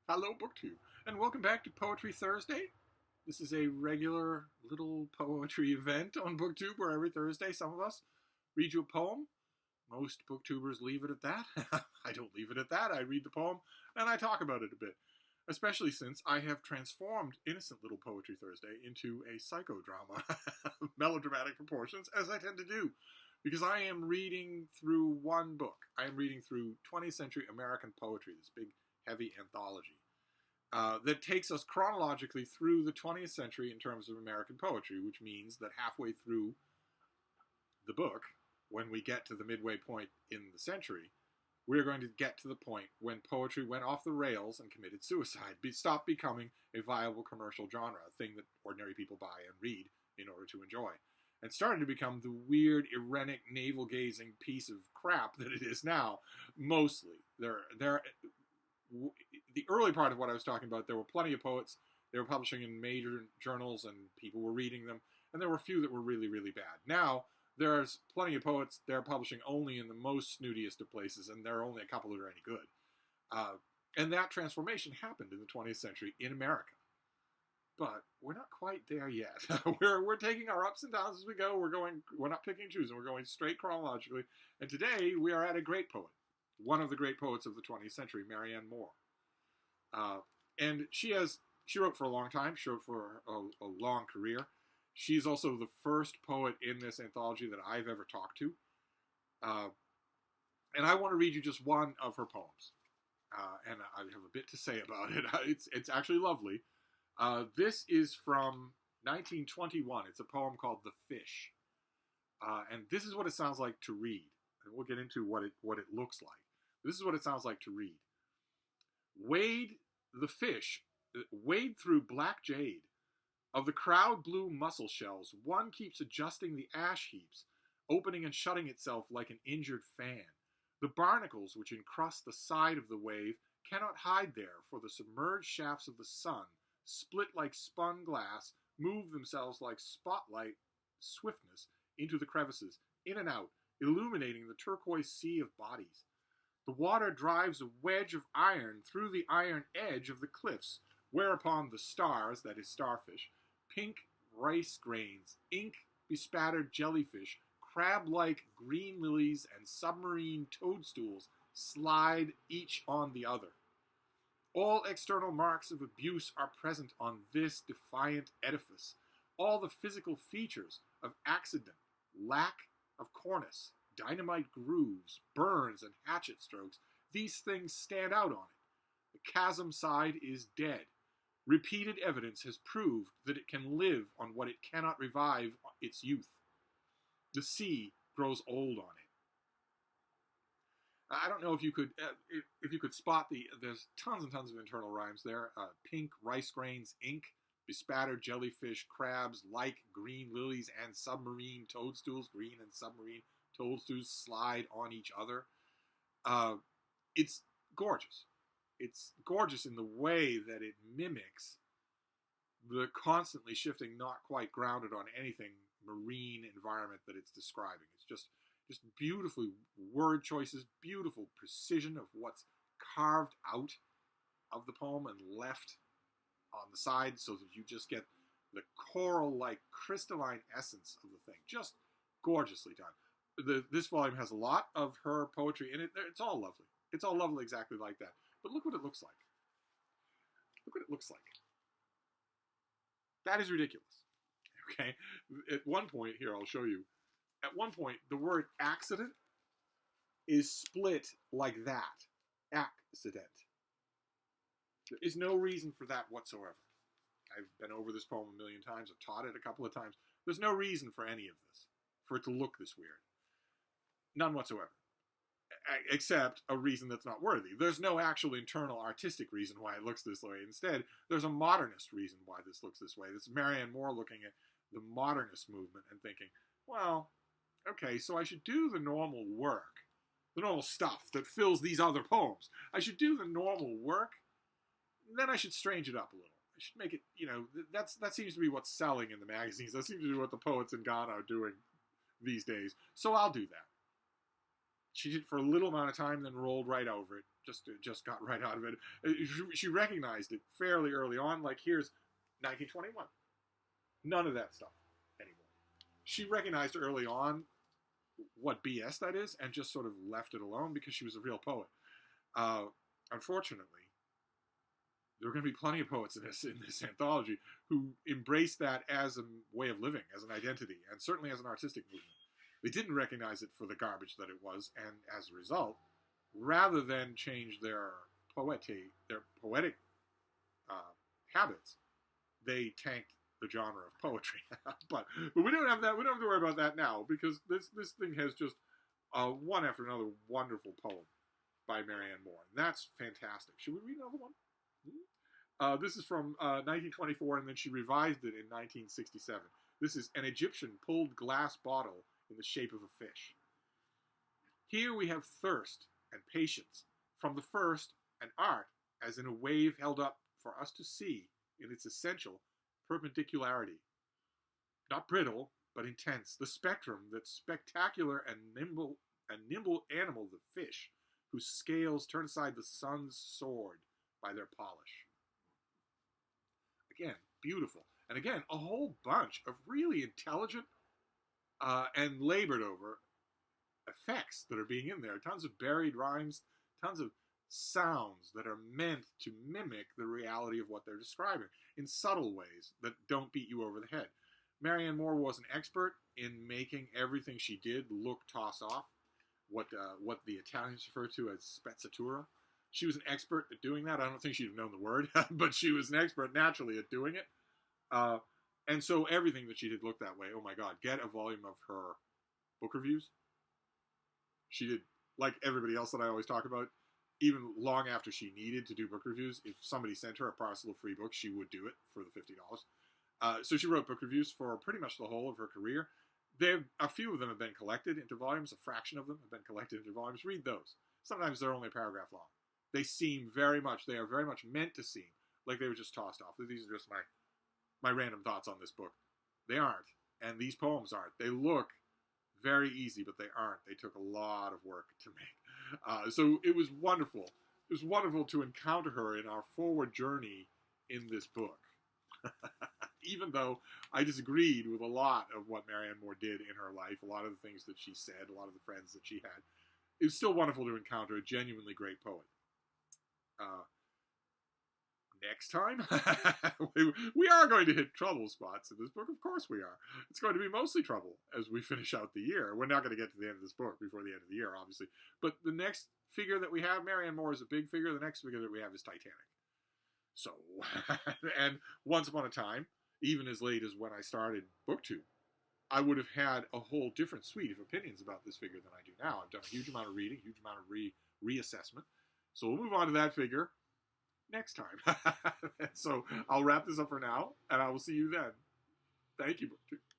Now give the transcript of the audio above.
Hello, BookTube, and welcome back to Poetry Thursday. This is a regular little poetry event on BookTube where every Thursday some of us read you a poem. Most BookTubers leave it at that. I don't leave it at that. I read the poem and I talk about it a bit, especially since I have transformed Innocent Little Poetry Thursday into a psychodrama, melodramatic proportions, as I tend to do, because I am reading through one book. I am reading through 20th century American poetry, this big heavy anthology that takes us chronologically through the 20th century in terms of American poetry, which means that halfway through the book, when we get to the midway point in the century, we're going to get to the point when poetry went off the rails and committed suicide, stopped becoming a viable commercial genre, a thing that ordinary people buy and read in order to enjoy, and started to become the weird, erratic, navel-gazing piece of crap that it is now, mostly. The early part of what I was talking about, there were plenty of poets. They were publishing in major journals and people were reading them. And there were a few that were really, really bad. Now, there's plenty of poets. They're publishing only in the most snootiest of places, and there are only a couple that are any good. And that transformation happened in the 20th century in America. But we're not quite there yet. we're taking our ups and downs as we go. We're not picking and choosing. We're going straight chronologically. And today we are at a great poet. One of the great poets of the 20th century, Marianne Moore. And she wrote for a long time. She wrote for a long career. She's also the first poet in this anthology that I've ever talked to. And I want to read you just one of her poems. And I have a bit to say about it. It's actually lovely. This is from 1921. It's a poem called The Fish. And this is what it sounds like to read. And we'll get into what it looks like. This is what it sounds like to read. The fish wade through black jade. Of the crowd blue mussel shells, one keeps adjusting the ash heaps, opening and shutting itself like an injured fan. The barnacles which encrust the side of the wave cannot hide there, for the submerged shafts of the sun, split like spun glass, move themselves like spotlight swiftness into the crevices, in and out, illuminating the turquoise sea of bodies. The water drives a wedge of iron through the iron edge of the cliffs, whereupon the stars, that is starfish, pink rice grains, ink-bespattered jellyfish, crab-like green lilies, and submarine toadstools slide each on the other. All external marks of abuse are present on this defiant edifice. All the physical features of accident, lack of cornice, dynamite grooves, burns, and hatchet strokes, these things stand out on it. The chasm side is dead. Repeated evidence has proved that it can live on what it cannot revive its youth. The sea grows old on it. I don't know if you could spot there's tons and tons of internal rhymes there. Pink rice grains, ink, bespattered jellyfish, crabs, like green lilies, and submarine toadstools. Green and submarine toadstools slide on each other. It's gorgeous. It's gorgeous in the way that it mimics the constantly shifting, not quite grounded on anything, marine environment that it's describing. It's just beautifully word choices, beautiful precision of what's carved out of the poem and left on the side so that you just get the coral-like crystalline essence of the thing. Just gorgeously done. This volume has a lot of her poetry in it. It's all lovely. It's all lovely exactly like that. But look what it looks like. Look what it looks like. That is ridiculous. Okay? At one point, here, I'll show you. At one point, the word accident is split like that. Accident. There is no reason for that whatsoever. I've been over this poem a million times. I've taught it a couple of times. There's no reason for any of this, for it to look this weird. None whatsoever. Except a reason that's not worthy. There's no actual internal artistic reason why it looks this way. Instead, there's a modernist reason why this looks this way. This is Marianne Moore looking at the modernist movement and thinking, well, okay, so I should do the normal work, the normal stuff that fills these other poems. I should do the normal work, then I should strange it up a little. I should make it, that seems to be what's selling in the magazines. That seems to be what the poets in Ghana are doing these days. So I'll do that. She did for a little amount of time, then rolled right over it. Just got right out of it. She recognized it fairly early on. Like, here's 1921. None of that stuff anymore. She recognized early on what BS that is, and just sort of left it alone because she was a real poet. Unfortunately, there are going to be plenty of poets in this anthology who embrace that as a way of living, as an identity, and certainly as an artistic movement. They didn't recognize it for the garbage that it was, and as a result, rather than change their poetic habits, they tanked the genre of poetry. but we don't have that. We don't have to worry about that now, because this thing has just one after another wonderful poem by Marianne Moore. And that's fantastic. Should we read another one? This is from 1924, and then she revised it in 1967. This is An Egyptian Pulled Glass Bottle in the Shape of a Fish. Here we have thirst and patience from the first, and art as in a wave held up for us to see in its essential perpendicularity. Not brittle, but intense. The spectrum, that spectacular and nimble animal, the fish, whose scales turn aside the sun's sword by their polish. Again, beautiful. And again, a whole bunch of really intelligent and labored over effects that are being in there. Tons of buried rhymes, tons of sounds that are meant to mimic the reality of what they're describing in subtle ways that don't beat you over the head. Marianne Moore was an expert in making everything she did look toss off, what the Italians refer to as spezzatura. She was an expert at doing that. I don't think she'd have known the word, but she was an expert naturally at doing it. And so everything that she did looked that way. Oh my God, get a volume of her book reviews. She did, like everybody else that I always talk about, even long after she needed to do book reviews, if somebody sent her a parcel of free books, she would do it for the $50. So she wrote book reviews for pretty much the whole of her career. A few of them have been collected into volumes. A fraction of them have been collected into volumes. Read those. Sometimes they're only a paragraph long. They are very much meant to seem like they were just tossed off. These are just my random thoughts on this book. They aren't. And these poems aren't. They look very easy, but they aren't. They took a lot of work to make. So it was wonderful. It was wonderful to encounter her in our forward journey in this book. Even though I disagreed with a lot of what Marianne Moore did in her life, a lot of the things that she said, a lot of the friends that she had, it was still wonderful to encounter a genuinely great poet. Next time, we are going to hit trouble spots in this book. Of course we are. It's going to be mostly trouble as we finish out the year. We're not going to get to the end of this book before the end of the year, obviously. But the next figure that we have, Marianne Moore, is a big figure. The next figure that we have is Titanic. So, and once upon a time, even as late as when I started BookTube, I would have had a whole different suite of opinions about this figure than I do now. I've done a huge amount of reading, huge amount of reassessment. So we'll move on to that figure next time. So I'll wrap this up for now, and I will see you then. Thank you, BookTube.